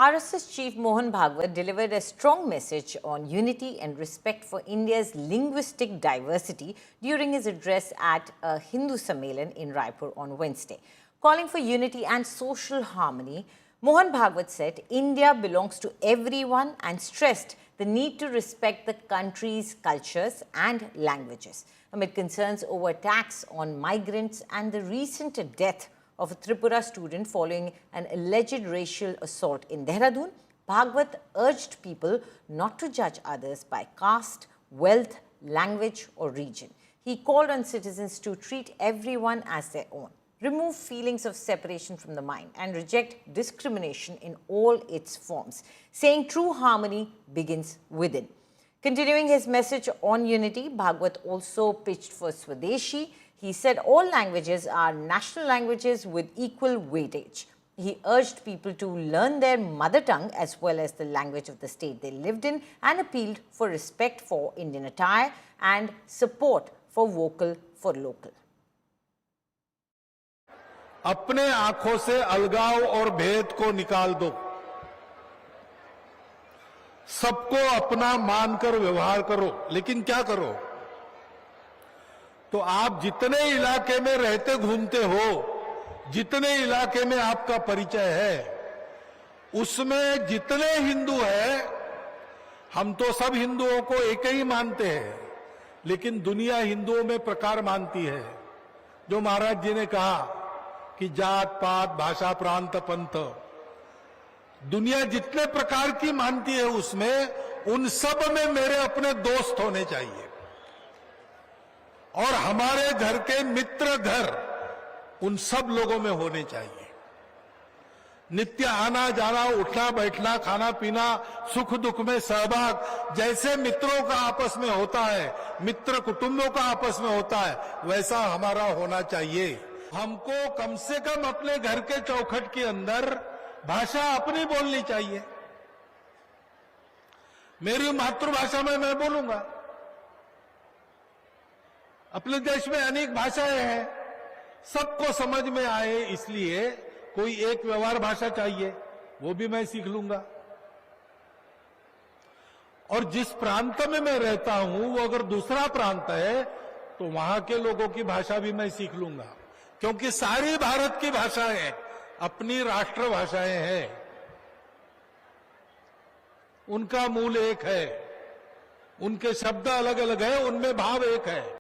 RSS Chief Mohan Bhagwat delivered a strong message on unity and respect for India's linguistic diversity during his address at a Hindu Sammelan in Raipur on Wednesday. Calling for unity and social harmony, Mohan Bhagwat said India belongs to everyone and stressed the need to respect the country's cultures and languages. Amid concerns over attacks on migrants and the recent death of a Tripura student following an alleged racial assault in Dehradun, Bhagwat urged people not to judge others by caste, wealth, language or region. He called on citizens to treat everyone as their own, remove feelings of separation from the mind and reject discrimination in all its forms, saying true harmony begins within. Continuing his message on unity, Bhagwat also pitched for Swadeshi. He said all languages are national languages with equal weightage. He urged people to learn their mother tongue as well as the language of the state they lived in and appealed for respect for Indian attire and support for vocal for local. अपने आंखों से अलगाव और भेद को निकाल दो, सबको अपना मानकर व्यवहार करो। लेकिन क्या करो? तो आप जितने इलाके में रहते घूमते हो, जितने इलाके में आपका परिचय है, उसमें जितने हिंदू हैं, हम तो सब हिंदुओं को एक ही मानते हैं, लेकिन दुनिया हिंदुओं में प्रकार मानती है। जो महाराज जी ने कहा कि जात पात भाषा प्रांत पंथ, दुनिया जितने प्रकार की मानती है उसमें उन सब में मेरे अपने दोस्त होने चाहिए और हमारे घर के मित्र घर उन सब लोगों में होने चाहिए। नित्य आना जाना, उठना बैठना, खाना पीना, सुख दुख में सहभाग जैसे मित्रों का आपस में होता है, मित्र कुटुंबों का आपस में होता है, वैसा हमारा होना चाहिए। हमको कम से कम अपने घर के चौखट के अंदर भाषा अपनी बोलनी चाहिए। मेरी मातृभाषा में मैं बोलूंगा। अपने देश में अनेक भाषाएं हैं, सबको समझ में आए इसलिए कोई एक व्यवहार भाषा चाहिए, वो भी मैं सीख लूंगा। और जिस प्रांत में मैं रहता हूं वो अगर दूसरा प्रांत है तो वहां के लोगों की भाषा भी मैं सीख लूंगा, क्योंकि सारी भारत की भाषाएं अपनी राष्ट्रभाषाएं हैं। उनका मूल एक है, उनके शब्द अलग अलग है, उनमें भाव एक है।